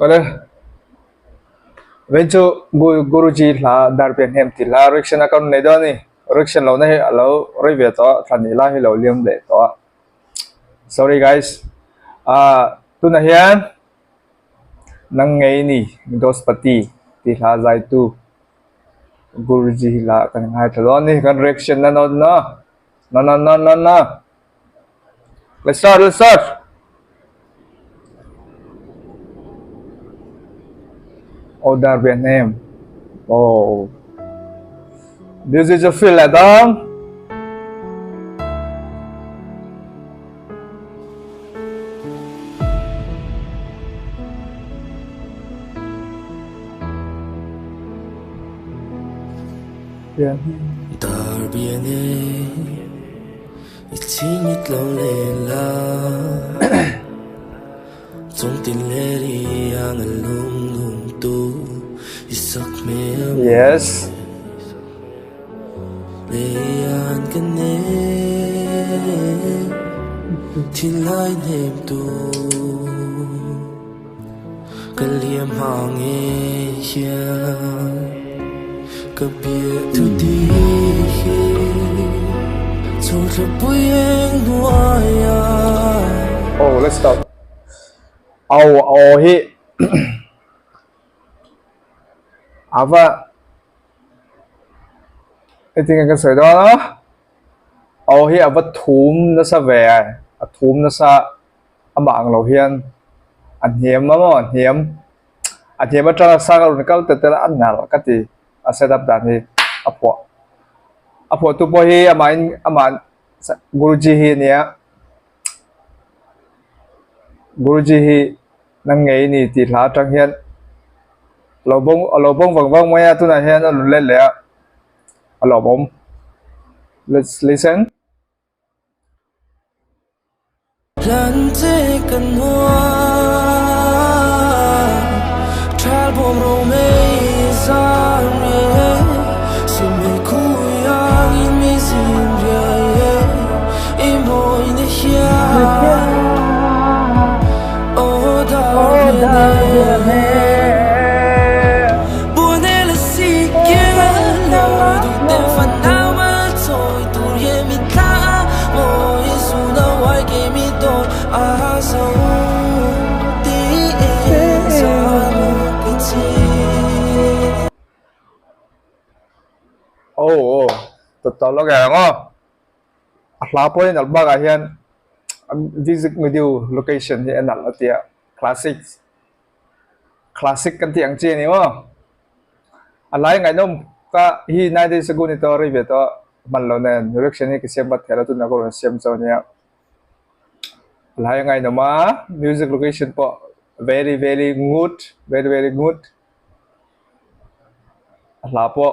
Oleh venture Guruji la Darbiahnem ti la reaction account nei do ni reaction lo na he lo review to thani la he lo liam le to. Sorry guys. Tu na hian nang ngei ni dos pati ti la zai tu Guruji la kan ngai thalo ni kan reaction na no no. Let's start. Oh, Darbiahnem. Oh, this is a feel at all. Darbiahnem, itingit lang lela. Trong tình lệ đi ang lung tu isak me. Yes. Leyan ka ne tilay nem tu kaliam hangi ya kabia tu di cho ra buyeng nuaya. Oh, let's stop. Oh, he. Ava. I think I can say that. Oh, he ava thum na sa ve. A thum na sa amang lo hian. An hiam mo, an hiam. An hiam atra sa ka ron kal tetela an nal kati. A set up dan hi apo. Apo tu po hi aman Guruji hi niya. Guruji hi nang ngei ni ti la tang hian lo bong vang maya tu na hian a le le a lo bom. Let's listen. Lante kan hoa tral bom rome zarme sime kuyang in mi zimria imoy ne hia. Oh Darbiahnem bunela sikera lo du te fanau ma toy tu ye mi ta mo yesu na wai ke mi do aso ti esa ke ti. Oh, totoo lo kaya ngo. Akla po yun albaga hian visit video location hi anal atia classic kan tiang chi ni mo. Alai ngai nom ka hi nai de sagun ito review to man lo na direction hi kisem bat thera tu na ko sem so nia. Alai ngai no ma music location po very good. Alha po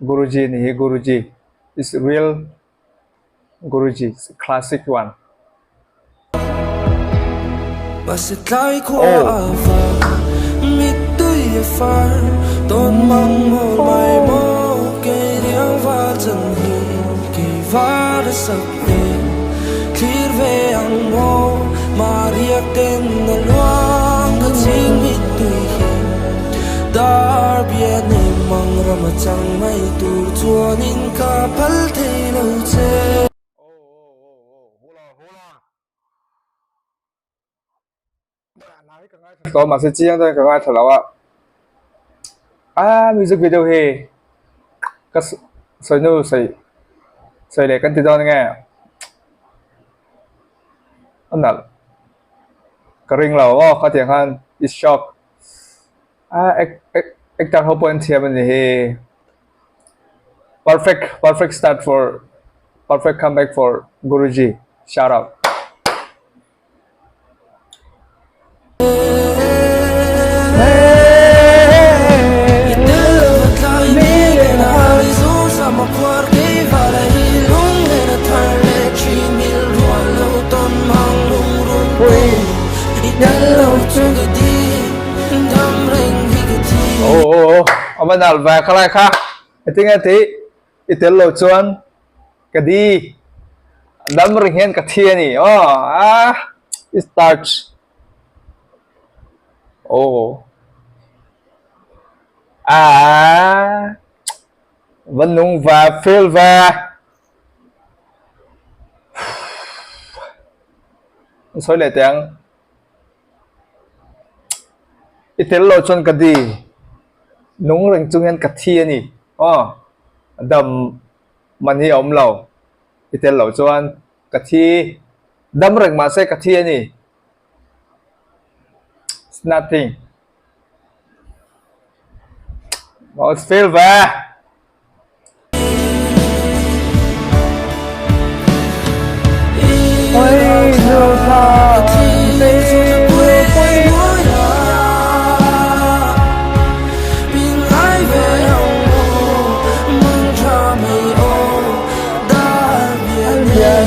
Guruji ni hi Guruji is real Guruji, it's a classic one. Masit lai ko ava mit tu ye far don mang mo mai mo ke riang va chân hi ke va da sak ne clear ve ang mo maria ten na luang ka ching mit tu hi Darbiahnem mang rama chang mai tur chuan in ka phal thei lo che. Có mà sẽ chiang thôi, cái ai thở lâu music video he các soi nu soi để căn tin đó nghe anh nào cái ring lâu có tiếng han is shock ek tar hope point here mình he perfect start for perfect comeback for Guruji, shout out. Ông bạn nào về khai khác, tiếng anh tí, ít lâu chuan, cái đi, đâm ring hen cái thiên này, it starts Ồ. À, vẫn đúng và fail và soi lại tiếng itel lo chon ka di nung reng chung yan ka thi ni dam man hi om lo itel lo chuan ka thi dam reng ma se ka thi ni it's nothing. Oh, it's fail va. Ôi dù thang tình quên Bình ai về hồng hồ mừng cho mây ô đã biển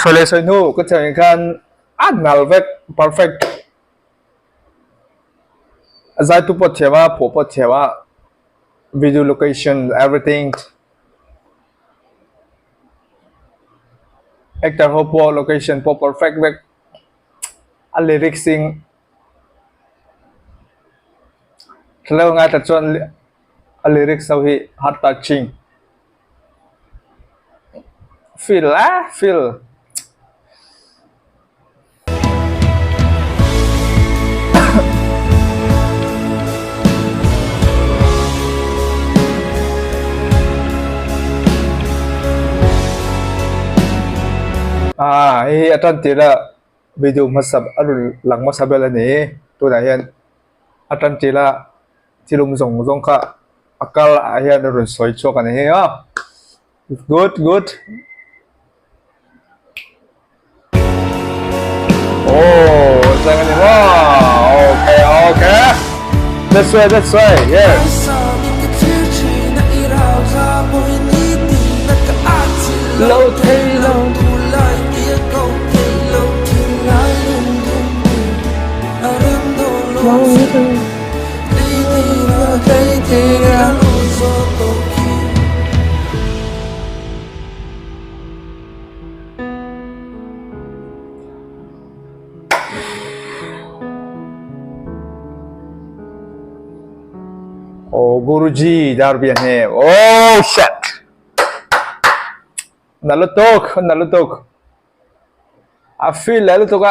Sole soi nu có thể kan anal vek perfect zai tu pot thewa pho pot thewa video location everything actor ho po location po perfect vek a lyrics sing thlo nga ta chon a lyrics sau hi heart touching feel hi atan tira video masab arul lang masabela ni tu na hian atan tira tilum zong kha akal hian arul soi chok ani hi good oh sang ani okay that's right yeah lâu thấy lâu oh Guruji Darbiahnem oh shit nalutok I feel nalutok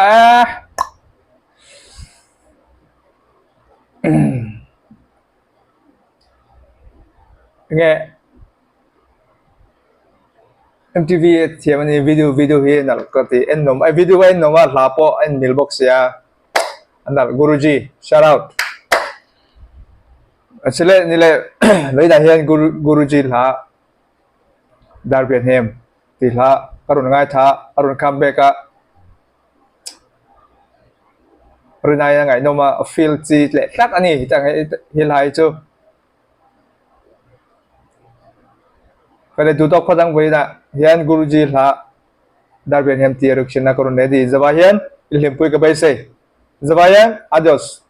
nghe MTV thì mình video hi nal có thì en nom ai video en nom la po en mailbox ya nal Guruji shout out actually nile lấy đại hiền Guruji la Darbiahnem thì la karun ngai tha arun comeback runai ngai noma feel chi le tak ani tang hilai chu kada dutok padang boina hian Guruji la Darbiahnem ti eruption na karun ne di zabahian ilhempui ka bai se zabahian adios.